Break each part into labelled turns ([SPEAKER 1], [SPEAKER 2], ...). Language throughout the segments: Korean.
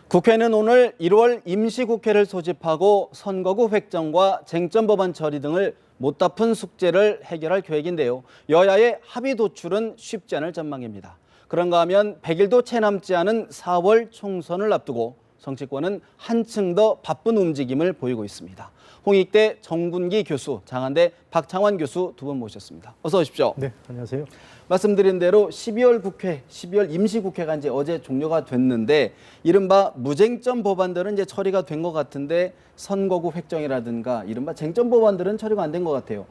[SPEAKER 1] 국회는 오늘 1월 임시국회를 소집하고 선거구 획정과 쟁점 법안 처리 등을 못다 푼 숙제를 해결할 계획인데요. 여야의 합의 도출은 쉽지 않을 전망입니다. 그런가 하면 100일도 채 남지 않은 4월 총선을 앞두고 정치권은 한층 더 바쁜 움직임을 보이고 있습니다. 홍익대 정군기 교수, 장한대 박창환 교수 두 분 모셨습니다. 어서 오십시오.
[SPEAKER 2] 네, 안녕하세요.
[SPEAKER 1] 말씀드린 대로 12월 임시국회가 이제 어제 종료가 됐는데 이른바 무쟁점 법안들은 이제 처리가 된 것 같은데 선거구 획정이라든가 이른바 쟁점 법안들은 처리가 안 된 것 같아요.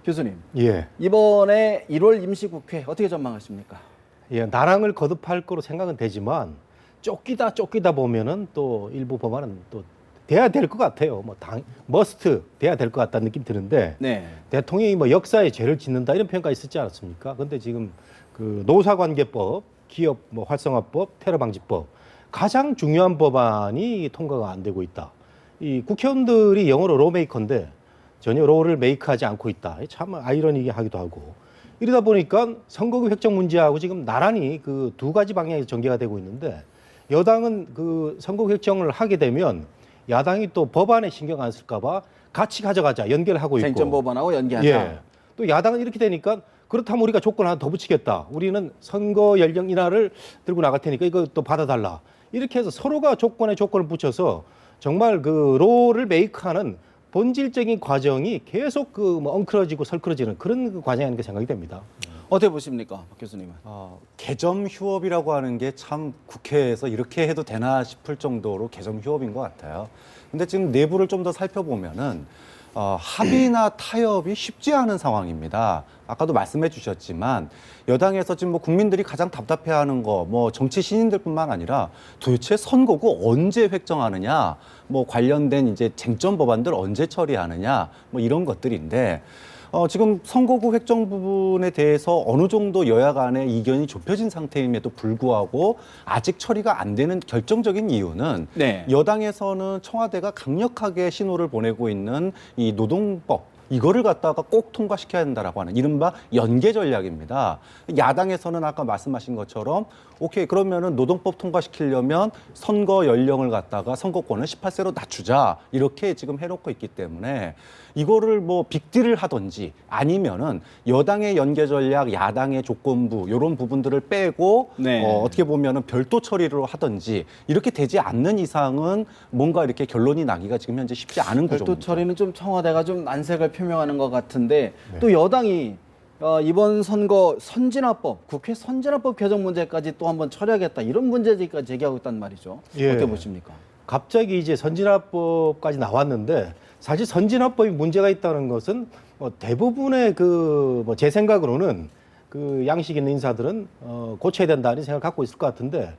[SPEAKER 1] 교수님,
[SPEAKER 2] 예,
[SPEAKER 1] 이번에 1월 임시국회 어떻게 전망하십니까?
[SPEAKER 2] 예, 나랑을 거듭할 거로 생각은 되지만 쫓기다 보면은 또 일부 법안은 또 돼야 될 것 같아요. 머스트 돼야 될 것 같다는 느낌 드는데
[SPEAKER 1] 네.
[SPEAKER 2] 대통령이 뭐 역사에 죄를 짓는다 이런 평가 있었지 않았습니까? 근데 지금 그 노사관계법, 기업 활성화법, 테러방지법 가장 중요한 법안이 통과가 안 되고 있다. 이 국회의원들이 영어로 로메이커인데 전혀 로를 메이크하지 않고 있다. 참 아이러니하기도 하고 이러다 보니까 선거구 획정 문제하고 지금 나란히 그 두 가지 방향에서 전개가 되고 있는데 여당은 그 선거구 획정을 하게 되면 야당이 또 법안에 신경 안 쓸까 봐 같이 가져가자 연결하고 있고
[SPEAKER 1] 쟁점 법안하고 연계하자.
[SPEAKER 2] 예. 또 야당은 이렇게 되니까 그렇다면 우리가 조건 하나 더 붙이겠다. 우리는 선거 연령 인하를 들고 나갈 테니까 이거 또 받아달라. 이렇게 해서 서로가 조건에 조건을 붙여서 정말 그 롤을 메이크하는 본질적인 과정이 계속 엉클어지고 설클어지는 그런 그 과정이 아닌가 생각이 됩니다.
[SPEAKER 1] 어떻게 보십니까, 박 교수님은?
[SPEAKER 3] 개점 휴업이라고 하는 게 참 국회에서 이렇게 해도 되나 싶을 정도로 개점 휴업인 것 같아요. 근데 지금 내부를 좀 더 살펴보면은 합의나 타협이 쉽지 않은 상황입니다. 아까도 말씀해 주셨지만 여당에서 지금 국민들이 가장 답답해하는 거 정치 신인들뿐만 아니라 도대체 선거구 언제 획정하느냐, 관련된 이제 쟁점 법안들 언제 처리하느냐, 이런 것들인데. 지금 선거구 획정 부분에 대해서 어느 정도 여야 간의 이견이 좁혀진 상태임에도 불구하고 아직 처리가 안 되는 결정적인 이유는
[SPEAKER 1] 네.
[SPEAKER 3] 여당에서는 청와대가 강력하게 신호를 보내고 있는 이 노동법 이거를 갖다가 꼭 통과시켜야 된다라고 하는 이른바 연계 전략입니다. 야당에서는 아까 말씀하신 것처럼 오케이 그러면은 노동법 통과시키려면 선거 연령을 갖다가 선거권을 18세로 낮추자 이렇게 지금 해놓고 있기 때문에 이거를 빅딜을 하든지 아니면은 여당의 연계 전략, 야당의 조건부 이런 부분들을 빼고
[SPEAKER 1] 네.
[SPEAKER 3] 어떻게 보면은 별도 처리를 하든지 이렇게 되지 않는 이상은 뭔가 이렇게 결론이 나기가 지금 현재 쉽지 않은
[SPEAKER 1] 별도
[SPEAKER 3] 구조입니다.
[SPEAKER 1] 처리는 좀 청와대가 좀 난색을 표명하는 것 같은데
[SPEAKER 2] 네.
[SPEAKER 1] 또 여당이 이번 선거 선진화법, 국회 선진화법 개정 문제까지 또 한번 처리하겠다 이런 문제들까지 제기하고 있단 말이죠.
[SPEAKER 2] 예.
[SPEAKER 1] 어떻게 보십니까?
[SPEAKER 2] 갑자기 이제 선진화법까지 나왔는데 사실 선진화법이 문제가 있다는 것은 대부분의 제 생각으로는 그 양식 있는 인사들은 고쳐야 된다는 생각을 갖고 있을 것 같은데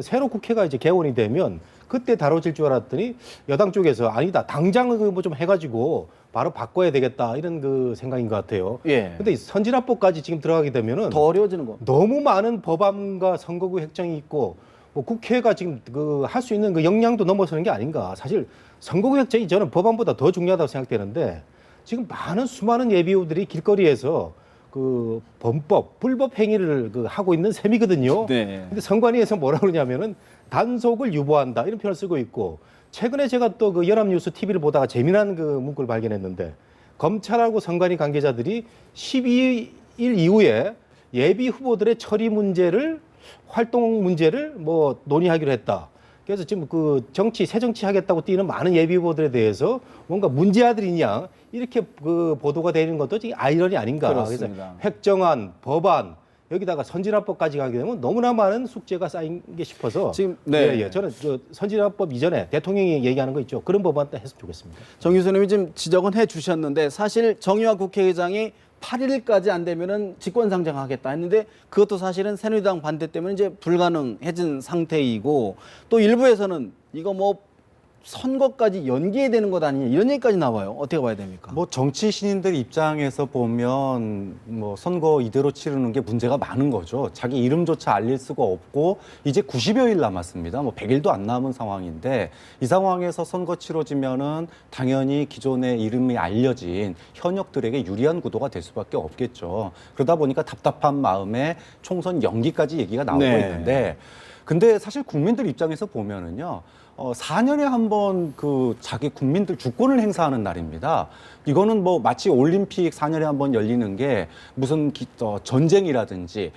[SPEAKER 2] 새로 국회가 이제 개원이 되면 그때 다뤄질 줄 알았더니 여당 쪽에서 아니다 당장 좀 해가지고 바로 바꿔야 되겠다 이런 그 생각인 것 같아요.
[SPEAKER 1] 예.
[SPEAKER 2] 근데 이 선진화법까지 지금 들어가게 되면은
[SPEAKER 1] 더 어려워지는 거.
[SPEAKER 2] 너무 많은 법안과 선거구 획정이 있고 국회가 지금 할 수 있는 그 역량도 넘어서는 게 아닌가. 사실 선거구 획정이 저는 법안보다 더 중요하다고 생각되는데 지금 수많은 예비후들이 길거리에서 그 범법, 불법 행위를 하고 있는 셈이거든요.
[SPEAKER 1] 네.
[SPEAKER 2] 근데 선관위에서 뭐라 그러냐면은 단속을 유보한다 이런 표현을 쓰고 있고 최근에 제가 또 그 연합뉴스 TV를 보다가 재미난 그 문구를 발견했는데 검찰하고 선관위 관계자들이 12일 이후에 예비 후보들의 처리 문제를 활동 문제를 논의하기로 했다. 그래서 지금 새 정치 하겠다고 뛰는 많은 예비 후보들에 대해서 뭔가 문제아들이냐 이렇게 보도가 되는 것도 지금 아이러니 아닌가.
[SPEAKER 1] 그렇습니다.
[SPEAKER 2] 그래서 획정안, 법안 여기다가 선진화법까지 가게 되면 너무나 많은 숙제가 쌓인 게 싶어서
[SPEAKER 1] 지금, 네.
[SPEAKER 2] 예, 저는 선진화법 이전에 대통령이 얘기하는 거 있죠. 그런 법안 때 했으면 좋겠습니다.
[SPEAKER 1] 정 교수님이 지금 지적은 해주셨는데 사실 정의화 국회의장이 8일까지 안 되면은 직권상정하겠다 했는데 그것도 사실은 새누리당 반대 때문에 이제 불가능해진 상태이고 또 일부에서는 이거 선거까지 연기해야 되는 것 아니냐 이런 얘기까지 나와요. 어떻게 봐야 됩니까?
[SPEAKER 3] 정치 신인들 입장에서 보면 선거 이대로 치르는 게 문제가 많은 거죠. 자기 이름조차 알릴 수가 없고 이제 90여일 남았습니다. 100일도 안 남은 상황인데 이 상황에서 선거 치러지면은 당연히 기존의 이름이 알려진 현역들에게 유리한 구도가 될 수밖에 없겠죠. 그러다 보니까 답답한 마음에 총선 연기까지 얘기가 나오고
[SPEAKER 1] 네.
[SPEAKER 3] 있는데 근데 사실 국민들 입장에서 보면은요. 4년에 한 번 그 자기 국민들 주권을 행사하는 날입니다. 이거는 뭐 마치 올림픽 4년에 한 번 열리는 게 무슨 전쟁이라든지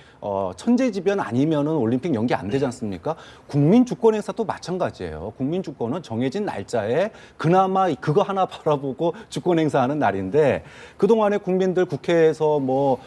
[SPEAKER 3] 천재지변 아니면은 올림픽 연기 안 되지 않습니까? 국민 주권 행사도 마찬가지예요. 국민 주권은 정해진 날짜에 그나마 그거 하나 바라보고 주권 행사하는 날인데 그동안에 국민들 국회에서 뭐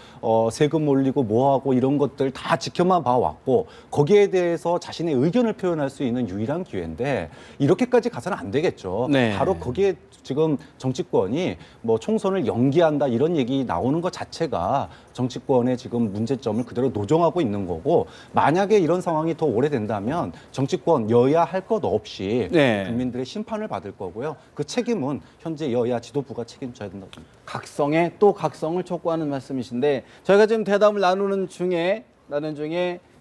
[SPEAKER 3] 세금 올리고 뭐하고 이런 것들 다 지켜만 봐왔고 거기에 대해서 자신의 의견을 표현할 수 있는 유일한 기회인데 이렇게까지 가서는 안 되겠죠.
[SPEAKER 1] 네.
[SPEAKER 3] 바로 거기에 지금 정치권이 뭐 총선을 연기한다 이런 얘기 나오는 것 자체가 정치권의 지금 문제점을 그대로 노정하고 있는 거고 만약에 이런 상황이 더 오래된다면 정치권 여야 할 것 없이
[SPEAKER 1] 네.
[SPEAKER 3] 국민들의 심판을 받을 거고요. 그 책임은 현재 여야 지도부가 책임져야 된다고 봅니다.
[SPEAKER 1] 각성에 또 각성을 촉구하는 말씀이신데 저희가 지금 대담을 나누는 중에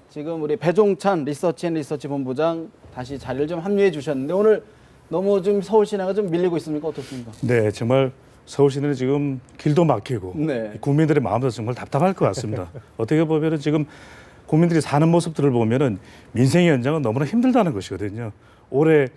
[SPEAKER 1] 지금 우리 배종찬 리서치 본부장 다시 자리를 좀 합류해 주셨는데 오늘 너무 좀 서울 시내가 좀 밀리고 있습니까? 어떻습니까?
[SPEAKER 4] 네, 정말 서울 시내는 지금 길도 막히고
[SPEAKER 1] 네.
[SPEAKER 4] 국민들의 마음도 정말 답답할 것 같습니다. 어떻게 보면은 지금 국민들이 사는 모습들을 보면은 민생의 현장은 너무나 힘들다는 것이거든요. 올해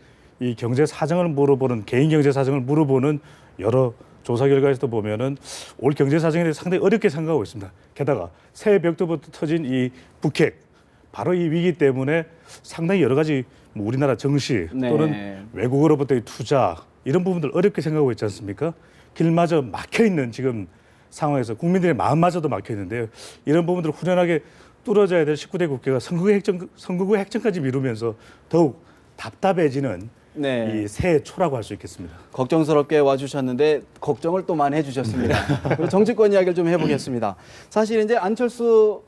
[SPEAKER 4] 이 경제 사정을 물어보는 개인 경제 사정을 물어보는 여러 조사 결과에서도 보면은 올 경제 사정에 대해서 상당히 어렵게 생각하고 있습니다. 게다가 새해 벽두부터 터진 이 북핵 바로 이 위기 때문에 상당히 여러 가지 뭐 우리나라 정시
[SPEAKER 1] 네.
[SPEAKER 4] 또는 외국으로부터의 투자 이런 부분들 어렵게 생각하고 있지 않습니까? 길마저 막혀 있는 지금 상황에서 국민들의 마음마저도 막혀 있는데요. 이런 부분들을 후련하게 뚫어져야 될 19대 국회가 선거구 획정까지 미루면서 더욱 답답해지는
[SPEAKER 1] 네.
[SPEAKER 4] 이 새해 초라고 할 수 있겠습니다.
[SPEAKER 1] 걱정스럽게 와주셨는데 걱정을 또 많이 해주셨습니다. 그리고 정치권 이야기를 좀 해보겠습니다. 사실 이제 안철수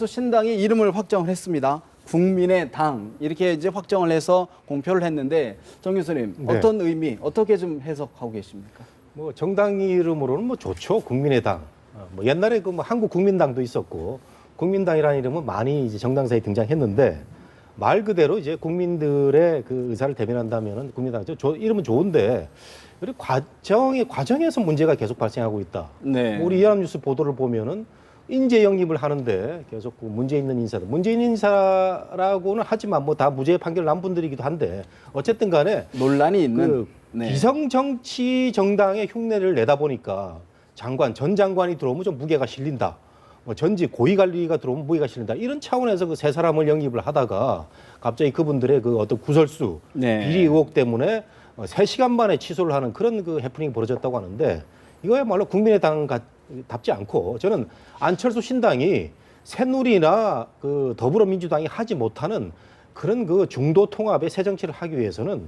[SPEAKER 1] 신당이 이름을 확정을 했습니다. 국민의 당 이렇게 이제 확정을 해서 공표를 했는데 정 교수님
[SPEAKER 2] 네.
[SPEAKER 1] 어떤 의미 어떻게 좀 해석하고 계십니까?
[SPEAKER 2] 뭐 정당 이름으로는 뭐 좋죠. 국민의당. 뭐 옛날에 그 뭐 한국 국민당도 있었고 국민당이라는 이름은 많이 이제 정당사에 등장했는데 말 그대로 이제 국민들의 그 의사를 대변한다면은 국민당 이름은 좋은데 그리고 과정에서 문제가 계속 발생하고 있다.
[SPEAKER 1] 네.
[SPEAKER 2] 우리 연합뉴스 보도를 보면은 인재 영입을 하는데 계속 그 문제 있는 인사들, 문제 있는 인사라고는 하지만 뭐 다 무죄 판결 난 분들이기도 한데 어쨌든 간에
[SPEAKER 1] 논란이 있는
[SPEAKER 2] 그
[SPEAKER 1] 네.
[SPEAKER 2] 기성 정치 정당의 흉내를 내다 보니까 전 장관이 들어오면 좀 무게가 실린다. 뭐 전직 고위 관리가 들어오면 무게가 실린다. 이런 차원에서 그 세 사람을 영입을 하다가 갑자기 그분들의 그 어떤 구설수,
[SPEAKER 1] 네.
[SPEAKER 2] 비리 의혹 때문에 3시간 만에 취소를 하는 그런 그 해프닝이 벌어졌다고 하는데 이거야말로 국민의당답지 않고 저는 안철수 신당이 새누리나 그 더불어민주당이 하지 못하는 그런 그 중도 통합의 새 정치를 하기 위해서는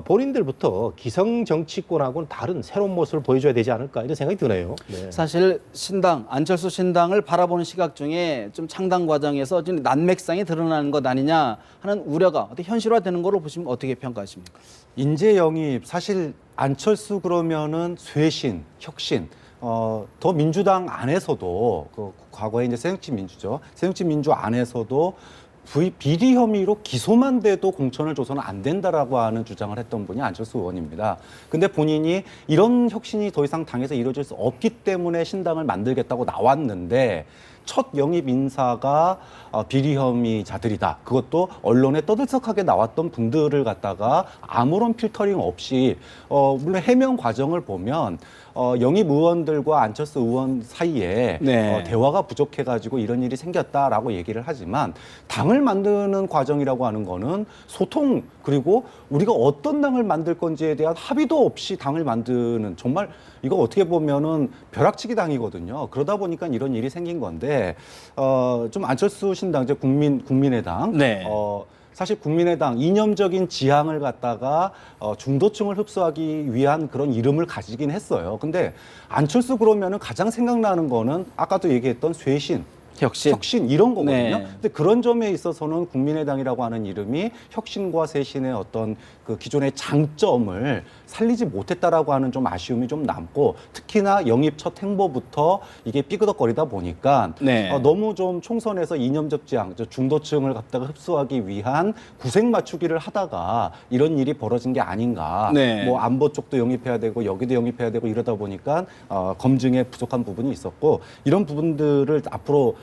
[SPEAKER 2] 본인들부터 기성 정치권하고는 다른 새로운 모습을 보여줘야 되지 않을까 이런 생각이 드네요. 네.
[SPEAKER 1] 사실 안철수 신당을 바라보는 시각 중에 좀 창당 과정에서 좀 난맥상이 드러나는 것 아니냐 하는 우려가 어떻게 현실화되는 걸로 보시면 어떻게 평가하십니까?
[SPEAKER 3] 인재 영입 사실 안철수 그러면은 쇄신, 혁신 더 민주당 안에서도 그 과거에 이제 새정치민주죠. 새정치민주 안에서도 비리 혐의로 기소만 돼도 공천을 줘서는 안 된다라고 하는 주장을 했던 분이 안철수 의원입니다. 근데 본인이 이런 혁신이 더 이상 당에서 이루어질 수 없기 때문에 신당을 만들겠다고 나왔는데 첫 영입 인사가 비리 혐의자들이다. 그것도 언론에 떠들썩하게 나왔던 분들을 갖다가 아무런 필터링 없이 물론 해명 과정을 보면 영입 의원들과 안철수 의원 사이에
[SPEAKER 1] 네.
[SPEAKER 3] 대화가 부족해가지고 이런 일이 생겼다라고 얘기를 하지만 당을 만드는 과정이라고 하는 거는 소통 그리고 우리가 어떤 당을 만들 건지에 대한 합의도 없이 당을 만드는 정말 이거 어떻게 보면은 벼락치기 당이거든요. 그러다 보니까 이런 일이 생긴 건데 좀 안철수 신당 이제 국민의당
[SPEAKER 1] 네.
[SPEAKER 3] 사실 국민의당 이념적인 지향을 갖다가 중도층을 흡수하기 위한 그런 이름을 가지긴 했어요. 근데 안철수 그러면은 가장 생각나는 거는 아까도 얘기했던 쇄신, 혁신 이런 거거든요.
[SPEAKER 1] 네.
[SPEAKER 3] 근데 그런 점에 있어서는 국민의당이라고 하는 이름이 혁신과 쇄신의 어떤 그 기존의 장점을 살리지 못했다라고 하는 좀 아쉬움이 좀 남고 특히나 영입 첫 행보부터 이게 삐그덕거리다 보니까
[SPEAKER 1] 네.
[SPEAKER 3] 너무 좀 총선에서 이념적 지향, 중도층을 갖다가 흡수하기 위한 구색 맞추기를 하다가 이런 일이 벌어진 게 아닌가.
[SPEAKER 1] 네.
[SPEAKER 3] 뭐 안보 쪽도 영입해야 되고 여기도 영입해야 되고 이러다 보니까 검증에 부족한 부분이 있었고 이런 부분들을 앞으로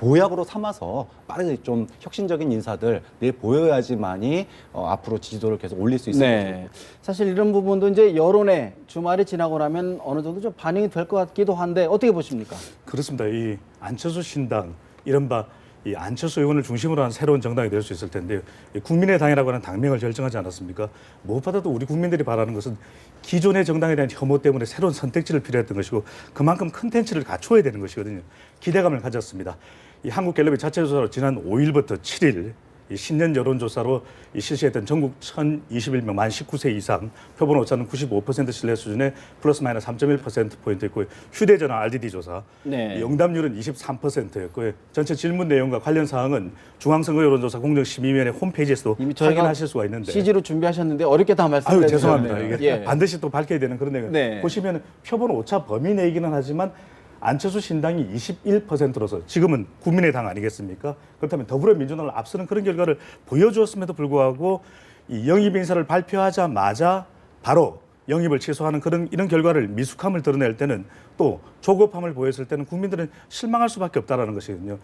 [SPEAKER 3] 보약으로 삼아서 빠르게 좀 혁신적인 인사들 내보여야지만이 앞으로 지지도를 계속 올릴 수 있을
[SPEAKER 1] 네.
[SPEAKER 3] 거죠.
[SPEAKER 1] 사실 이런 부분도 이제 여론에 주말이 지나고 나면 어느 정도 좀 반영이 될 것 같기도 한데 어떻게 보십니까?
[SPEAKER 4] 그렇습니다. 이 안철수 신당 이른바 이 안철수 의원을 중심으로 한 새로운 정당이 될 수 있을 텐데요. 이 국민의당이라고 하는 당명을 결정하지 않았습니까? 무엇보다도 우리 국민들이 바라는 것은 기존의 정당에 대한 혐오 때문에 새로운 선택지를 필요했던 것이고 그만큼 컨텐츠를 갖춰야 되는 것이거든요. 기대감을 가졌습니다. 이 한국갤럽이 자체 조사로 지난 5일부터 7일 이 신년 여론조사로 이 실시했던 전국 1,021명 만 19세 이상 표본 오차는 95% 신뢰 수준에 플러스 마이너스 3.1%포인트 있고 휴대전화 RDD 조사
[SPEAKER 1] 네.
[SPEAKER 4] 영담률은 23%였고요. 전체 질문 내용과 관련 사항은 중앙선거 여론조사 공정심의위원회 홈페이지에서도
[SPEAKER 1] 이미 저희가
[SPEAKER 4] 확인하실 수가 있는데
[SPEAKER 1] CG로 준비하셨는데 어렵게 다 말씀해
[SPEAKER 4] 아유
[SPEAKER 1] 주셨네요.
[SPEAKER 4] 죄송합니다. 이게
[SPEAKER 1] 예.
[SPEAKER 4] 반드시 또 밝혀야 되는 그런 내용.
[SPEAKER 1] 네.
[SPEAKER 4] 보시면 표본 오차 범위 내이기는 하지만 안철수 신당이 21%로서 지금은 국민의당 아니겠습니까? 그렇다면 더불어민주당을 앞서는 그런 결과를 보여주었음에도 불구하고 이 영입 인사를 발표하자마자 바로 영입을 취소하는 이런 결과를 미숙함을 드러낼 때는 또 조급함을 보였을 때는 국민들은 실망할 수밖에 없다라는 것이거든요.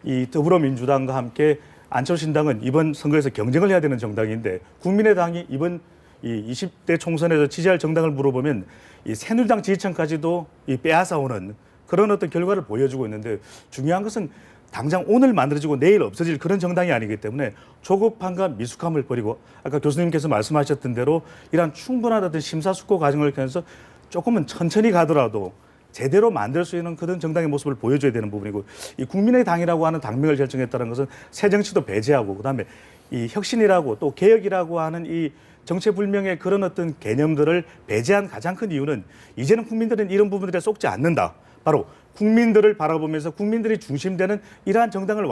[SPEAKER 4] 이 더불어민주당과 함께 안철수 신당은 이번 선거에서 경쟁을 해야 되는 정당인데 국민의당이 이번 이 20대 총선에서 지지할 정당을 물어보면 이 새누리당 지지층까지도 이 빼앗아오는 그런 어떤 결과를 보여주고 있는데 중요한 것은 당장 오늘 만들어지고 내일 없어질 그런 정당이 아니기 때문에 조급함과 미숙함을 버리고 아까 교수님께서 말씀하셨던 대로 이러한 충분한 어떤 심사숙고 과정을 통해서 조금은 천천히 가더라도 제대로 만들 수 있는 그런 정당의 모습을 보여줘야 되는 부분이고 이 국민의당이라고 하는 당명을 결정했다는 것은 새 정치도 배제하고 그다음에 이 혁신이라고 또 개혁이라고 하는 이 정체불명의 그런 어떤 개념들을 배제한 가장 큰 이유는 이제는 국민들은 이런 부분들에 속지 않는다. 바로 국민들을 바라보면서 국민들이 중심되는 이러한 정당을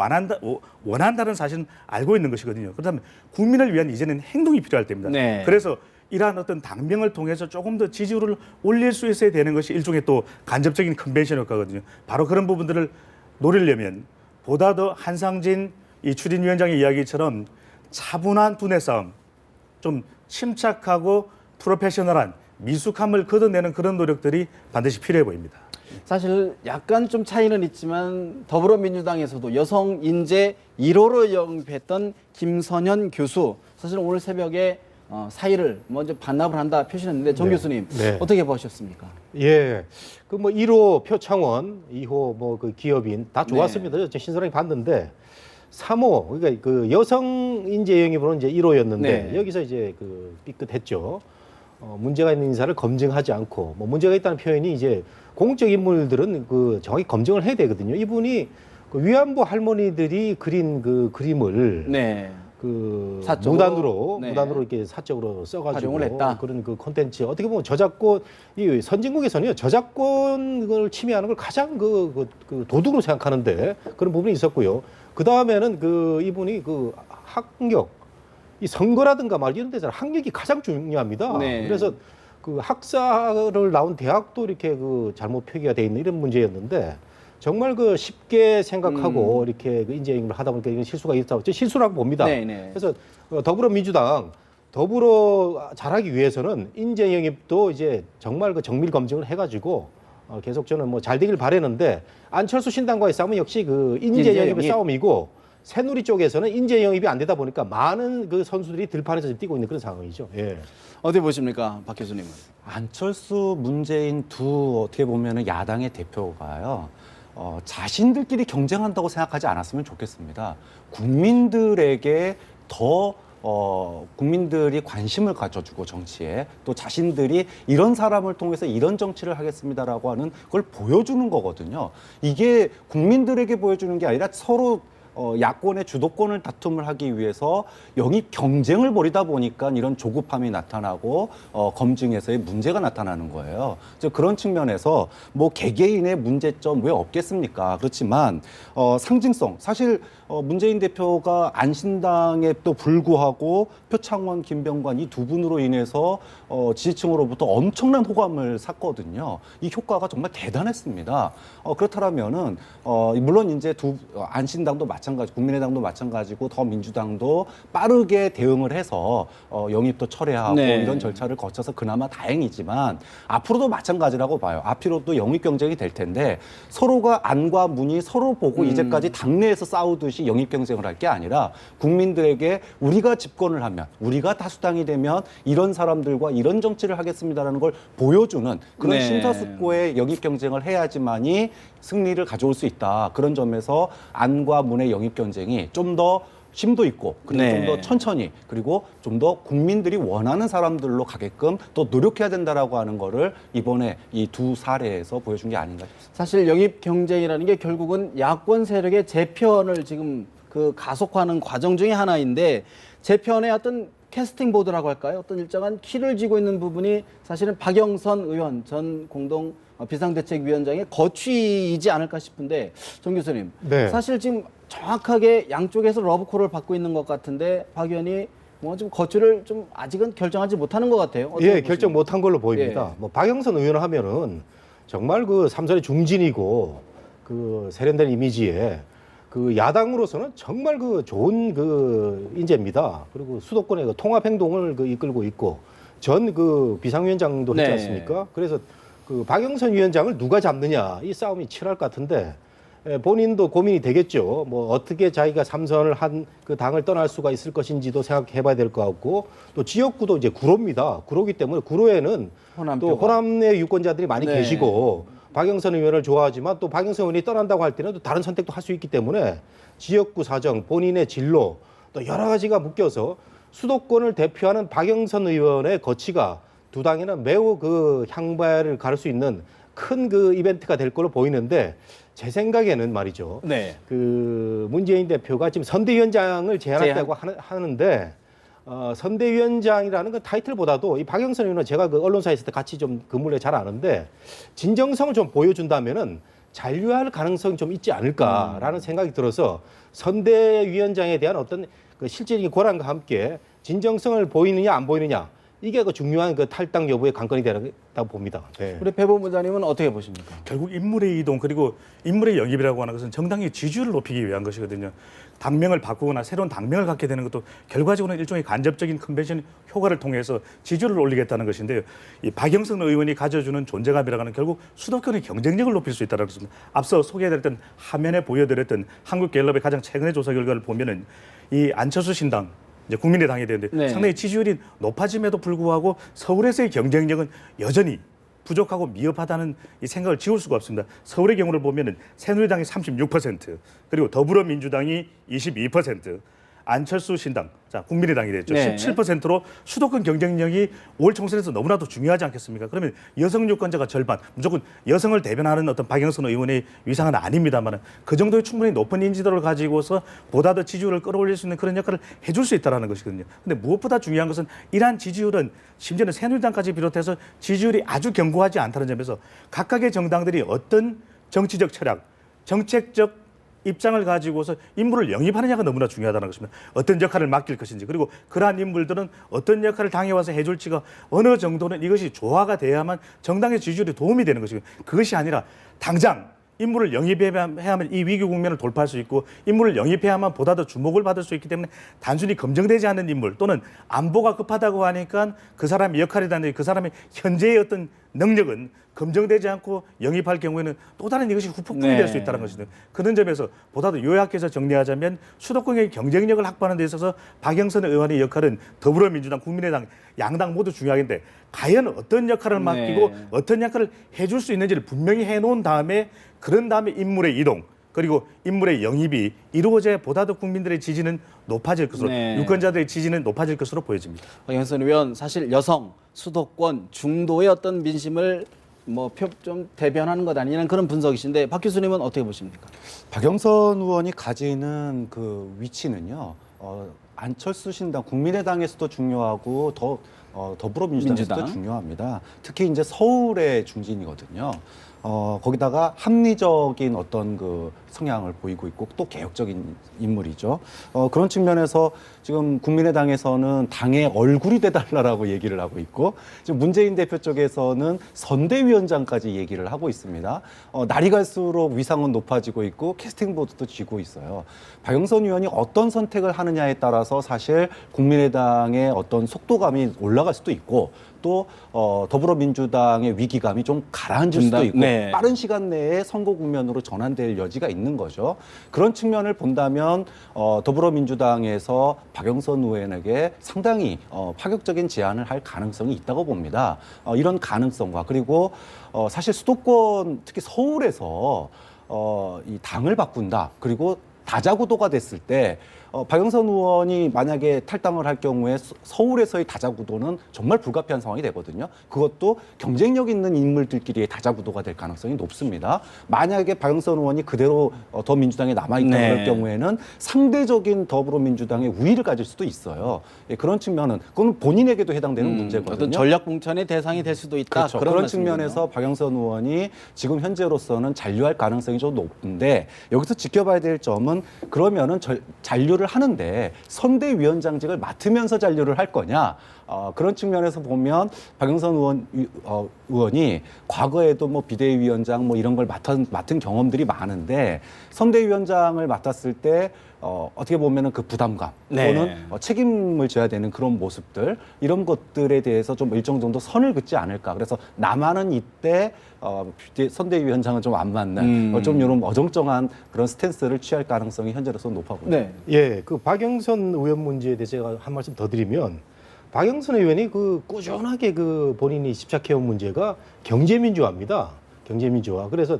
[SPEAKER 4] 원한다는 사실은 알고 있는 것이거든요. 그렇다면 국민을 위한 이제는 행동이 필요할 때입니다.
[SPEAKER 1] 네.
[SPEAKER 4] 그래서 이러한 어떤 당명을 통해서 조금 더 지지율을 올릴 수 있어야 되는 것이 일종의 또 간접적인 컨벤션 효과거든요. 바로 그런 부분들을 노리려면 보다 더 한상진 이 추진위원장의 이야기처럼 차분한 두뇌 싸움, 좀 침착하고 프로페셔널한 미숙함을 걷어내는 그런 노력들이 반드시 필요해 보입니다.
[SPEAKER 1] 사실 약간 좀 차이는 있지만 더불어민주당에서도 여성 인재 1호로 영입했던 김선현 교수 사실 오늘 새벽에 사의를 먼저 반납을 한다 표시했는데 정
[SPEAKER 2] 네.
[SPEAKER 1] 교수님
[SPEAKER 2] 네.
[SPEAKER 1] 어떻게 보셨습니까?
[SPEAKER 2] 예. 그 뭐 1호 표창원, 2호 뭐 그 기업인 다 좋았습니다. 저 신선하게 봤는데 3호 그러니까 그 여성 인재 영입으로는 이제 1호였는데
[SPEAKER 1] 네.
[SPEAKER 2] 여기서 이제 그 삐끗했죠. 문제가 있는 인사를 검증하지 않고 뭐 문제가 있다는 표현이 이제 공적 인물들은 그 정확히 검증을 해야 되거든요. 이분이 그 위안부 할머니들이 그린 그 그림을
[SPEAKER 1] 네.
[SPEAKER 2] 그
[SPEAKER 1] 사적으로,
[SPEAKER 2] 무단으로 이렇게 사적으로 써가지고
[SPEAKER 1] 활용을 했다.
[SPEAKER 2] 그런 그 콘텐츠 어떻게 보면 저작권 이 선진국에서는요 저작권을 침해하는 걸 가장 그 도둑으로 생각하는데 그런 부분이 있었고요. 그 다음에는 그 이분이 그 학력 이 선거라든가 말 이런 데서 학력이 가장 중요합니다.
[SPEAKER 1] 네.
[SPEAKER 2] 그래서 그 학사를 나온 대학도 이렇게 그 잘못 표기가 돼 있는 이런 문제였는데 정말 그 쉽게 생각하고 이렇게 그 인재 영입을 하다 보니까 이런 실수가 있다고 실수라고 봅니다.
[SPEAKER 1] 네네.
[SPEAKER 2] 그래서 더불어민주당 더불어 잘하기 위해서는 인재 영입도 이제 정말 그 정밀 검증을 해가지고 계속 저는 뭐 잘 되길 바라는데 안철수 신당과의 싸움은 역시 그 인재 영입의 싸움이고 새누리 쪽에서는 인재 영입이 안 되다 보니까 많은 그 선수들이 들판에서 지금 뛰고 있는 그런 상황이죠. 예.
[SPEAKER 1] 어떻게 보십니까, 박 교수님은?
[SPEAKER 3] 안철수, 문재인 두 어떻게 보면은 야당의 대표가요. 자신들끼리 경쟁한다고 생각하지 않았으면 좋겠습니다. 국민들에게 더 국민들이 관심을 가져주고 정치에 또 자신들이 이런 사람을 통해서 이런 정치를 하겠습니다라고 하는 걸 보여주는 거거든요. 이게 국민들에게 보여주는 게 아니라 서로 야권의 주도권을 다툼을 하기 위해서 영입 경쟁을 벌이다 보니까 이런 조급함이 나타나고 검증에서의 문제가 나타나는 거예요. 그래서 그런 측면에서 뭐 개개인의 문제점 왜 없겠습니까? 그렇지만 상징성 사실 문재인 대표가 안신당에 또 불구하고 표창원, 김병관 이 두 분으로 인해서 지지층으로부터 엄청난 호감을 샀거든요. 이 효과가 정말 대단했습니다. 그렇다면은 물론 이제 안신당도 마찬가지, 국민의당도 마찬가지고 더민주당도 빠르게 대응을 해서 영입도 철회하고
[SPEAKER 1] 네.
[SPEAKER 3] 이런 절차를 거쳐서 그나마 다행이지만 앞으로도 마찬가지라고 봐요. 앞으로도 영입 경쟁이 될 텐데 서로가 안과 문이 서로 보고 이제까지 당내에서 싸우듯이 영입 경쟁을 할 게 아니라 국민들에게 우리가 집권을 하면 우리가 다수당이 되면 이런 사람들과 이런 정치를 하겠습니다라는 걸 보여주는 그런
[SPEAKER 1] 네.
[SPEAKER 3] 심사숙고의 영입 경쟁을 해야지만이 승리를 가져올 수 있다. 그런 점에서 안과 문의 영입 경쟁이 좀 더 심도 있고 그리고
[SPEAKER 1] 네.
[SPEAKER 3] 좀 더 천천히 그리고 좀 더 국민들이 원하는 사람들로 가게끔 또 노력해야 된다라고 하는 거를 이번에 이 두 사례에서 보여준 게 아닌가 싶습니다.
[SPEAKER 1] 사실 영입 경쟁이라는 게 결국은 야권 세력의 재편을 지금 그 가속화하는 과정 중에 하나인데 재편의 어떤 캐스팅 보드라고 할까요? 어떤 일정한 키를 쥐고 있는 부분이 사실은 박영선 의원 전 공동 비상대책위원장의 거취이지 않을까 싶은데 정 교수님,
[SPEAKER 2] 네.
[SPEAKER 1] 사실 지금 정확하게 양쪽에서 러브콜을 받고 있는 것 같은데 박 의원이 뭐 좀 거취를 좀 아직은 결정하지 못하는 것 같아요. 어떻게
[SPEAKER 2] 예,
[SPEAKER 1] 보십니까?
[SPEAKER 2] 결정 못한 걸로 보입니다.
[SPEAKER 1] 예.
[SPEAKER 2] 뭐 박영선 의원 하면은 정말 그 삼선의 중진이고 그 세련된 이미지에 그 야당으로서는 정말 그 좋은 그 인재입니다. 그리고 수도권의 그 통합 행동을 그 이끌고 있고 전 그 비상위원장도 했지
[SPEAKER 1] 네.
[SPEAKER 2] 않습니까? 그래서 그 박영선 위원장을 누가 잡느냐 이 싸움이 치열할 것 같은데 본인도 고민이 되겠죠. 뭐 어떻게 자기가 삼선을 한 그 당을 떠날 수가 있을 것인지도 생각해봐야 될 것 같고 또 지역구도 이제 구로입니다. 구로기 때문에 구로에는
[SPEAKER 1] 호남표가.
[SPEAKER 2] 또 호남의 유권자들이 많이
[SPEAKER 1] 네.
[SPEAKER 2] 계시고 박영선 의원을 좋아하지만 또 박영선 의원이 떠난다고 할 때는 또 다른 선택도 할 수 있기 때문에 지역구 사정, 본인의 진로 또 여러 가지가 묶여서 수도권을 대표하는 박영선 의원의 거취가 두 당에는 매우 그 향발을 가를 수 있는 큰 그 이벤트가 될 걸로 보이는데 제 생각에는 말이죠.
[SPEAKER 1] 네.
[SPEAKER 2] 그 문재인 대표가 지금 선대위원장을 제안했다고 하는데 선대위원장이라는 그 타이틀보다도 이 박영선 의원은 제가 그 언론사에 있을 때 같이 좀 근무를 잘 아는데 진정성을 좀 보여준다면은 잔류할 가능성이 좀 있지 않을까라는 생각이 들어서 선대위원장에 대한 어떤 그 실질적인 권한과 함께 진정성을 보이느냐 안 보이느냐 이게 그 중요한 그 탈당 여부의 관건이 되다고 봅니다. 네.
[SPEAKER 1] 우리 배 본부장님은 어떻게 보십니까?
[SPEAKER 4] 결국 인물의 이동 그리고 인물의 영입이라고 하는 것은 정당의 지지율을 높이기 위한 것이거든요. 당명을 바꾸거나 새로운 당명을 갖게 되는 것도 결과적으로는 일종의 간접적인 컨벤션 효과를 통해서 지지율을 올리겠다는 것인데요. 이 박영선 의원이 가져주는 존재감이라고 하는 결국 수도권의 경쟁력을 높일 수 있다는 것입니다. 앞서 소개해드렸던 화면에 보여드렸던 한국갤럽의 가장 최근의 조사 결과를 보면은 이 안철수 신당 이제 국민의당이 되는데
[SPEAKER 1] 네.
[SPEAKER 4] 상당히 지지율이 높아짐에도 불구하고 서울에서의 경쟁력은 여전히 부족하고 미흡하다는 이 생각을 지울 수가 없습니다. 서울의 경우를 보면은 새누리당이 36%, 그리고 더불어민주당이 22%, 안철수 신당, 자 국민의당이 됐죠.
[SPEAKER 1] 네.
[SPEAKER 4] 17%로 수도권 경쟁력이 올 총선에서 너무나도 중요하지 않겠습니까? 그러면 여성 유권자가 절반, 무조건 여성을 대변하는 어떤 박영선 의원의 위상은 아닙니다만 그 정도의 충분히 높은 인지도를 가지고서 보다 더 지지율을 끌어올릴 수 있는 그런 역할을 해줄 수 있다는 것이거든요. 근데 무엇보다 중요한 것은 이러한 지지율은 심지어는 새누리당까지 비롯해서 지지율이 아주 견고하지 않다는 점에서 각각의 정당들이 어떤 정치적 철학, 정책적 입장을 가지고서 인물을 영입하느냐가 너무나 중요하다는 것입니다. 어떤 역할을 맡길 것인지 그리고 그러한 인물들은 어떤 역할을 당에 와서 해줄지가 어느 정도는 이것이 조화가 돼야만 정당의 지지율에 도움이 되는 것이고 그것이 아니라 당장 인물을 영입해야만 이 위기 국면을 돌파할 수 있고 인물을 영입해야만 보다 더 주목을 받을 수 있기 때문에 단순히 검증되지 않은 인물 또는 안보가 급하다고 하니까 그 사람의 역할이라든지 그 사람의 현재의 어떤 능력은 검증되지 않고 영입할 경우에는 또 다른 이것이 후폭풍이
[SPEAKER 1] 네.
[SPEAKER 4] 될 수 있다는 것이죠. 그런 점에서 보다 더 요약해서 정리하자면 수도권의 경쟁력을 확보하는 데 있어서 박영선 의원의 역할은 더불어민주당, 국민의당 양당 모두 중요한데 과연 어떤 역할을 맡기고
[SPEAKER 1] 네.
[SPEAKER 4] 어떤 역할을 해줄 수 있는지를 분명히 해놓은 다음에 그런 다음에 인물의 이동 그리고 인물의 영입이 이루어져야 보다 더 국민들의 지지는 높아질 것으로
[SPEAKER 1] 네.
[SPEAKER 4] 유권자들의 지지는 높아질 것으로 보여집니다.
[SPEAKER 1] 박영선 의원 사실 여성, 수도권, 중도의 어떤 민심을 뭐 표 좀 대변하는 것 아니냐는 그런 분석이신데 박 교수님은 어떻게 보십니까?
[SPEAKER 3] 박영선 의원이 가지는 그 위치는요. 안철수 신당 국민의당에서도 중요하고 더 더불어민주당에서도
[SPEAKER 1] 민주당.
[SPEAKER 3] 중요합니다. 특히 이제 서울의 중진이거든요. 거기다가 합리적인 어떤 그 성향을 보이고 있고 또 개혁적인 인물이죠. 그런 측면에서 지금 국민의당에서는 당의 얼굴이 돼달라고 얘기를 하고 있고 지금 문재인 대표 쪽에서는 선대위원장까지 얘기를 하고 있습니다. 날이 갈수록 위상은 높아지고 있고 캐스팅 보드도 쥐고 있어요. 박영선 의원이 어떤 선택을 하느냐에 따라서 사실 국민의당의 어떤 속도감이 올라갈 수도 있고 또 더불어민주당의 위기감이 좀 가라앉을 수도 있고
[SPEAKER 1] 네.
[SPEAKER 3] 빠른 시간 내에 선거 국면으로 전환될 여지가 있는 거죠. 그런 측면을 본다면 더불어민주당에서 박영선 의원에게 상당히 파격적인 제안을 할 가능성이 있다고 봅니다. 이런 가능성과 그리고 사실 수도권 특히 서울에서 이 당을 바꾼다. 그리고 다자구도가 됐을 때 박영선 의원이 만약에 탈당을 할 경우에 서울에서의 다자구도는 정말 불가피한 상황이 되거든요. 그것도 경쟁력 있는 인물들끼리의 다자구도가 될 가능성이 높습니다. 만약에 박영선 의원이 그대로 더민주당에 남아있다는
[SPEAKER 1] 네.
[SPEAKER 3] 경우에는 상대적인 더불어민주당의 우위를 가질 수도 있어요. 예, 그런 측면은 그건 본인에게도 해당되는 문제거든요.
[SPEAKER 1] 어떤 전략 공천의 대상이 될 수도 있다.
[SPEAKER 3] 그렇죠. 그런 측면에서 박영선 의원이 지금 현재로서는 잔류할 가능성이 좀 높은데 여기서 지켜봐야 될 점은 그러면은 잔류를 하는데 선대위원장직을 맡으면서 잔류를 할 거냐? 그런 측면에서 보면 박영선 의원이 과거에도 뭐 비대위원장 뭐 이런 걸 맡은 경험들이 많은데 선대위원장을 맡았을 때 어떻게 보면은 그 부담감
[SPEAKER 1] 네.
[SPEAKER 3] 또는 책임을 져야 되는 그런 모습들 이런 것들에 대해서 좀 일정 정도 선을 긋지 않을까. 그래서 나만은 이때 선대위원장은 좀 안 맞는 좀 이런 어정쩡한 그런 스탠스를 취할 가능성이 현재로서 높아 보입니다.
[SPEAKER 1] 네.
[SPEAKER 2] 예, 그 박영선 의원 문제에 대해서 제가 한 말씀 더 드리면 박영선 의원이 그 꾸준하게 그 본인이 집착해온 문제가 경제민주화입니다. 경제민주화. 그래서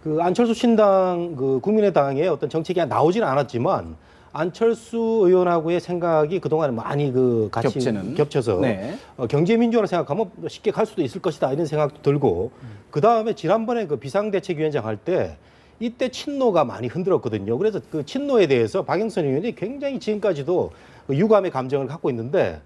[SPEAKER 2] 그 안철수 신당 그 국민의당의 어떤 정책이 나오지는 않았지만 안철수 의원하고의 생각이 그동안 많이 그 같이 겹쳐서
[SPEAKER 1] 네.
[SPEAKER 2] 경제민주화를 생각하면 쉽게 갈 수도 있을 것이다 이런 생각도 들고 그 다음에 지난번에 그 비상대책위원장 할 때 이때 친노가 많이 흔들었거든요. 그래서 그 친노에 대해서 박영선 의원이 굉장히 지금까지도 유감의 감정을 갖고 있는데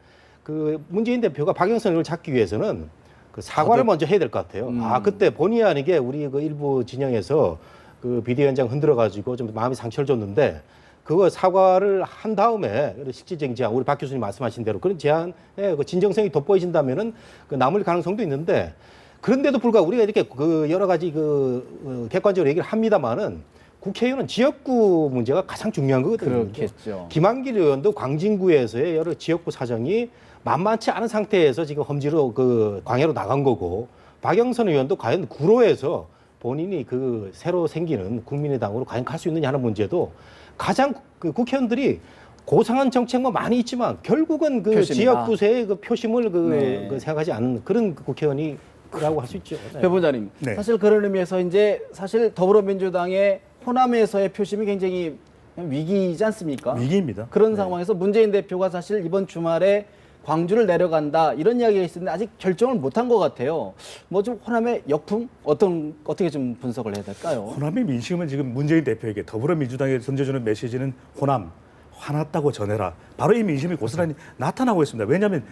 [SPEAKER 2] 그 문재인 대표가 박영선 의원을 잡기 위해서는 그 사과를 먼저 해야 될 것 같아요. 그때 본의 아니게 우리 그 일부 진영에서 그 비대위원장 흔들어가지고 좀 마음이 상처를 줬는데 그거 사과를 한 다음에 실질적인 제안, 우리 박 교수님 말씀하신 대로 그런 제안에 그 진정성이 돋보이신다면은 그 남을 가능성도 있는데 그런데도 불구하고 우리가 이렇게 그 여러 가지 그 객관적으로 얘기를 합니다만은 국회의원은 지역구 문제가 가장 중요한 거거든요.
[SPEAKER 1] 그렇겠죠.
[SPEAKER 2] 김한길 의원도 광진구에서의 여러 지역구 사정이 만만치 않은 상태에서 지금 험지로 그 광야로 나간 거고 박영선 의원도 과연 구로에서 본인이 그 새로 생기는 국민의당으로 과연 갈 수 있느냐 하는 문제도 가장 그 국회의원들이 고상한 정책만 많이 있지만 결국은 그
[SPEAKER 1] 표심이다.
[SPEAKER 2] 지역구세의 그 표심을
[SPEAKER 1] 네.
[SPEAKER 2] 그 생각하지 않는 그런 국회의원이라고 할 수 있죠. 네.
[SPEAKER 1] 배 부장님,
[SPEAKER 4] 네.
[SPEAKER 1] 사실 그런 의미에서 이제 사실 더불어민주당의 호남에서의 표심이 굉장히 위기이지 않습니까?
[SPEAKER 4] 위기입니다.
[SPEAKER 1] 그런 상황에서 문재인 대표가 사실 이번 주말에 광주를 내려간다 이런 이야기가 있었는데 아직 결정을 못한 것 같아요. 뭐 좀 호남의 역풍 어떻게 좀 분석을 해야 될까요?
[SPEAKER 4] 호남의 민심은 지금 문재인 대표에게 더불어민주당에 던져주는 메시지는 호남 화났다고 전해라. 바로 이 민심이 고스란히 나타나고 있습니다. 왜냐하면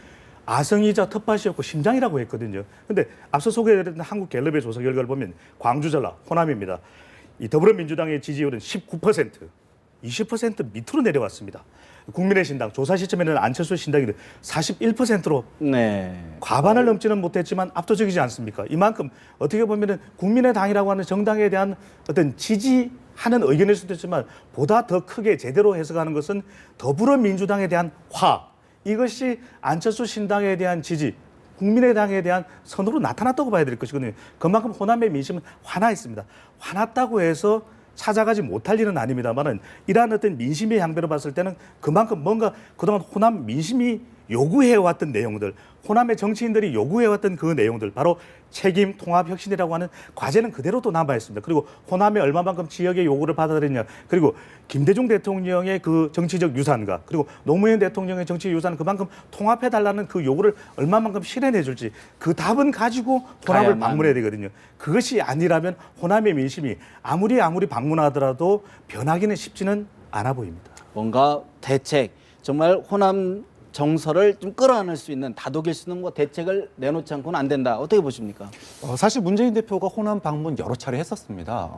[SPEAKER 4] 아성이자 텃밭이었고 심장이라고 했거든요. 그런데 앞서 소개해드린 한국 갤럽의 조사 결과를 보면 광주 전라 호남입니다. 이 더불어민주당의 지지율은 19%, 20% 밑으로 내려왔습니다. 국민의신당 조사 시점에는 안철수 신당이 41%로
[SPEAKER 1] 네.
[SPEAKER 4] 과반을 넘지는 못했지만 압도적이지 않습니까? 이만큼 어떻게 보면은 국민의당이라고 하는 정당에 대한 어떤 지지하는 의견일 수도 있지만 보다 더 크게 제대로 해석하는 것은 더불어민주당에 대한 이것이 안철수 신당에 대한 지지, 국민의당에 대한 선으로 나타났다고 봐야 될 것이거든요. 그만큼 호남의 민심은 화나 있습니다. 화났다고 해서 찾아가지 못할 일은 아닙니다만은 이러한 어떤 민심의 향배로 봤을 때는 그만큼 뭔가 그동안 호남 민심이 요구해왔던 내용들, 호남의 정치인들이 요구해왔던 그 내용들, 바로 책임, 통합, 혁신이라고 하는 과제는 그대로 또 남아있습니다. 그리고 호남이 얼마만큼 지역의 요구를 받아들였냐, 그리고 김대중 대통령의 그 정치적 유산과 그리고 노무현 대통령의 정치 유산을 그만큼 통합해달라는 그 요구를 얼마만큼 실현해줄지 그 답은 가지고 호남을
[SPEAKER 1] 가야만.
[SPEAKER 4] 방문해야 되거든요. 그것이 아니라면 호남의 민심이 아무리 변하기는 쉽지는 않아 보입니다.
[SPEAKER 1] 뭔가 대책, 정말 호남 정서를 좀 끌어안을 수 있는 다독일 수 있는 뭐 대책을 내놓지 않고는 안 된다. 어떻게 보십니까?
[SPEAKER 3] 사실 문재인 대표가 호남 방문 여러 차례 했었습니다.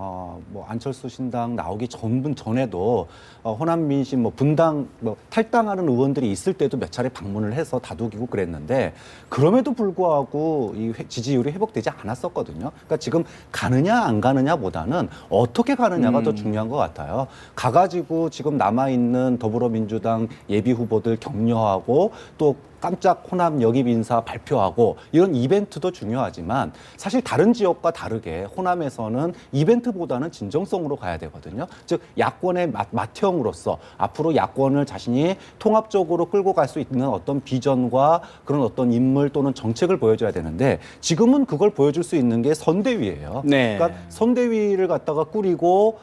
[SPEAKER 3] 뭐 안철수 신당 나오기 전에도 호남 민심 뭐 분당 뭐 탈당하는 의원들이 있을 때도 몇 차례 방문을 해서 다독이고 그랬는데 그럼에도 불구하고 이 지지율이 회복되지 않았었거든요. 그러니까 지금 가느냐 안 가느냐보다는 어떻게 가느냐가 더 중요한 것 같아요. 가가지고 지금 남아 있는 더불어민주당 예비 후보들 격려하고 또 깜짝 호남 역입 인사 발표하고 이런 이벤트도 중요하지만 사실 다른 지역과 다르게 호남에서는 이벤트보다는 진정성으로 가야 되거든요. 즉 야권의 맏형으로서 앞으로 야권을 자신이 통합적으로 끌고 갈 수 있는 어떤 비전과 그런 어떤 인물 또는 정책을 보여줘야 되는데 지금은 그걸 보여줄 수 있는 게 선대위예요.
[SPEAKER 1] 네.
[SPEAKER 3] 그러니까 선대위를 갖다가 꾸리고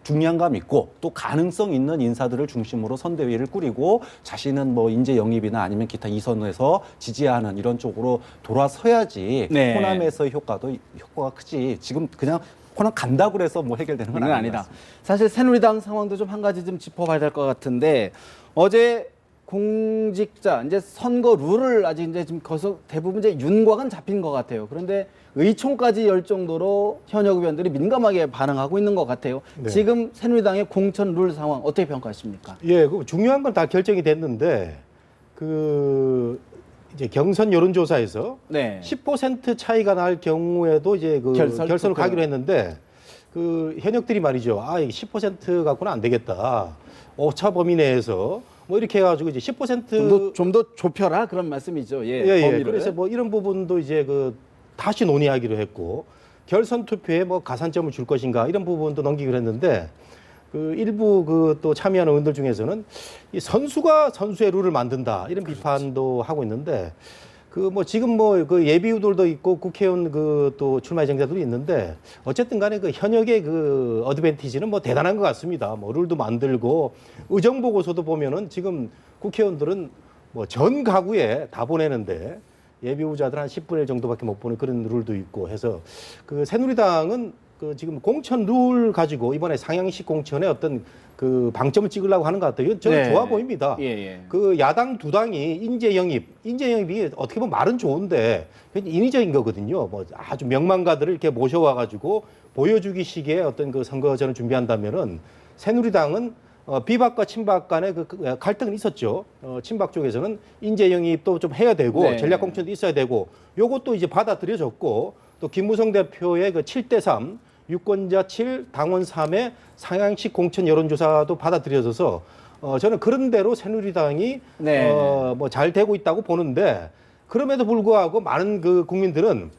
[SPEAKER 3] 중량감 있고 또 가능성 있는 인사들을 중심으로 선대위를 꾸리고 자신은 뭐 인재 영입이나 아니면 기타 이선에서 지지하는 이런 쪽으로 돌아서야지
[SPEAKER 1] 네.
[SPEAKER 3] 호남에서의 효과가 크지. 지금 그냥 호남 간다고 해서 뭐 해결되는 건
[SPEAKER 1] 이건
[SPEAKER 3] 아닌 것
[SPEAKER 1] 아니다.
[SPEAKER 3] 같습니다.
[SPEAKER 1] 사실 새누리당 상황도 좀 한 가지 좀 짚어봐야 될 것 같은데 어제 공직자 이제 선거 룰을 아직 이제 지금 거기서 대부분 이제 윤곽은 잡힌 것 같아요. 그런데 의총까지 열 정도로 현역 의원들이 민감하게 반응하고 있는 것 같아요.
[SPEAKER 2] 네.
[SPEAKER 1] 지금 새누리당의 공천 룰 상황 어떻게 평가하십니까?
[SPEAKER 2] 예, 그 중요한 건 다 결정이 됐는데 그 이제 경선 여론조사에서
[SPEAKER 1] 네.
[SPEAKER 2] 10% 차이가 날 경우에도 이제 그
[SPEAKER 1] 결선
[SPEAKER 2] 결선을
[SPEAKER 1] 투표.
[SPEAKER 2] 가기로 했는데 그 현역들이 말이죠. 아, 이게 10% 갖고는 안 되겠다. 오차 범위 내에서 뭐 이렇게 해가지고 이제 10%
[SPEAKER 1] 좀 더 좁혀라 그런 말씀이죠. 예,
[SPEAKER 2] 예.
[SPEAKER 1] 범위를.
[SPEAKER 2] 그래서 뭐 이런 부분도 이제 그 다시 논의하기로 했고 결선 투표에 뭐 가산점을 줄 것인가 이런 부분도 넘기기로 했는데 그 일부 그 또 참여하는 의원들 중에서는 이 선수가 선수의 룰을 만든다 이런 비판도 하고 있는데 그 뭐 지금 뭐 그 예비후들도 있고 국회의원 그 또 출마 예정자들도 있는데 어쨌든 간에 그 현역의 그 어드밴티지는 뭐 대단한 것 같습니다. 뭐 룰도 만들고 의정 보고서도 보면은 지금 국회의원들은 뭐 전 가구에 다 보내는데 예비후자들 한 10분의 1 정도밖에 못 보는 그런 룰도 있고 해서 그 새누리당은 그 지금 공천 룰 가지고 이번에 상향식 공천에 어떤 그 방점을 찍으려고 하는 것 같아요. 이건 저는
[SPEAKER 1] 네.
[SPEAKER 2] 좋아 보입니다.
[SPEAKER 1] 예, 예.
[SPEAKER 2] 그 야당 두 당이 인재 영입이 어떻게 보면 말은 좋은데 인위적인 거거든요. 뭐 아주 명망가들을 이렇게 모셔와 가지고 보여주기식의 어떤 그 선거전을 준비한다면은 새누리당은 비박과 친박 간의 그 갈등은 있었죠. 친박 쪽에서는 인재 영입도 좀 해야 되고
[SPEAKER 1] 네.
[SPEAKER 2] 전략 공천도 있어야 되고 요것도 이제 받아들여졌고 또 김무성 대표의 그 7대3 유권자 7, 당원 3의 상향식 공천 여론조사도 받아들여져서 저는 그런 대로 새누리당이
[SPEAKER 1] 네.
[SPEAKER 2] 뭐 잘 되고 있다고 보는데 그럼에도 불구하고 많은 그 국민들은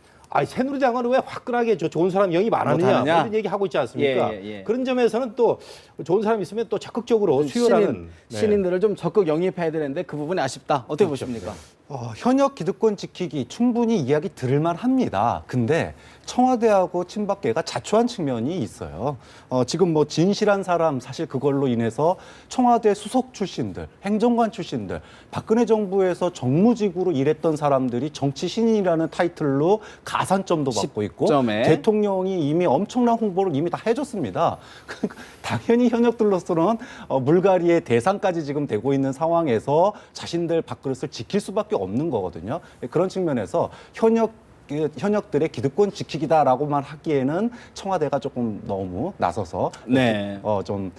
[SPEAKER 2] 새누리당은 왜 화끈하게 좋은 사람 영입 안 하느냐 뭐
[SPEAKER 1] 못하느냐?
[SPEAKER 2] 이런 얘기 하고 있지 않습니까?
[SPEAKER 1] 예.
[SPEAKER 2] 그런 점에서는 또 좋은 사람 있으면 또 적극적으로 수혈하는
[SPEAKER 1] 신인들을 좀 적극 영입해야 되는데 그 부분이 아쉽다. 어떻게 보십니까?
[SPEAKER 3] 현역 기득권 지키기 충분히 이야기 들을만 합니다. 근데 청와대하고 친박계가 자초한 측면이 있어요. 지금 뭐 진실한 사람 사실 그걸로 인해서 청와대 수석 출신들, 행정관 출신들, 박근혜 정부에서 정무직으로 일했던 사람들이 정치 신인이라는 타이틀로 가산점도 받고 있고
[SPEAKER 1] 10점에.
[SPEAKER 3] 대통령이 이미 엄청난 홍보를 이미 다 해줬습니다. 당연히 현역들로서는 물갈이의 대상까지 지금 되고 있는 상황에서 자신들 밥그릇을 지킬 수밖에 없는 거거든요. 그런 측면에서 현역들의 기득권 지키기다라고만 하기에는 청와대가 조금 너무 나서서
[SPEAKER 1] 네.
[SPEAKER 3] 좀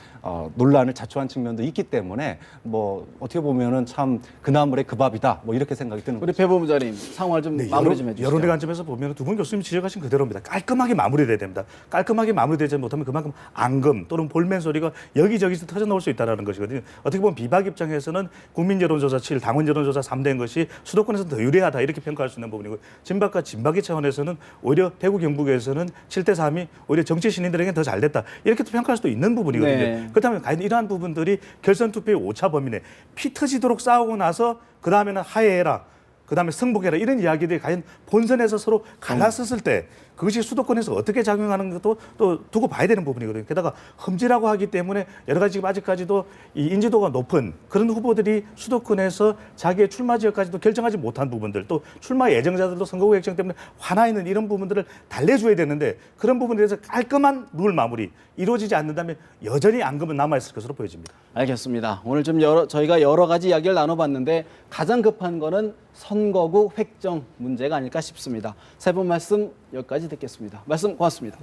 [SPEAKER 3] 논란을 자초한 측면도 있기 때문에 뭐 어떻게 보면은 참 그나물의 그 밥이다 뭐 이렇게 생각이 드는
[SPEAKER 1] 우리
[SPEAKER 3] 거죠.
[SPEAKER 1] 배 본부장님 상황을 좀 마무리 좀 해주시죠.
[SPEAKER 4] 여론의 관점에서 보면 두 분 교수님 지적하신 그대로입니다. 깔끔하게 마무리돼야 됩니다. 깔끔하게 마무리되지 못하면 그만큼 앙금 또는 볼멘 소리가 여기저기서 터져 나올 수 있다는 것이거든요. 어떻게 보면 비박 입장에서는 국민 여론조사 7, 당원 여론조사 3대인 것이 수도권에서는 더 유리하다 이렇게 평가할 수 있는 부분이고 진박과 진박의 차원에서는 오히려 대구 경북에서는 7대3이 오히려 정치 신인들에게는 더 잘 됐다 이렇게 또 평가할 수도 있는 부분이거든요.
[SPEAKER 1] 네.
[SPEAKER 4] 그렇다면 과연 이러한 부분들이 결선 투표의 오차 범위 내 피 터지도록 싸우고 나서 그 다음에는 하해해라. 그다음에 승복해라 이런 이야기들이 과연 본선에서 서로 갈라섰을 때 그것이 수도권에서 어떻게 작용하는 것도 또 두고 봐야 되는 부분이거든요. 게다가 험지라고 하기 때문에 여러 가지 지금 아직까지도 이 인지도가 높은 그런 후보들이 수도권에서 자기의 출마 지역까지도 결정하지 못한 부분들, 또 출마 예정자들도 선거구 획정 때문에 화나 있는 이런 부분들을 달래줘야 되는데 그런 부분에 대해서 깔끔한 룰 마무리 이루어지지 않는다면 여전히 앙금은 남아있을 것으로 보여집니다.
[SPEAKER 1] 알겠습니다. 오늘 좀 저희가 여러 가지 이야기를 나눠봤는데 가장 급한 거는 선거구 획정 문제가 아닐까 싶습니다. 세 분 말씀 여기까지 듣겠습니다. 말씀 고맙습니다.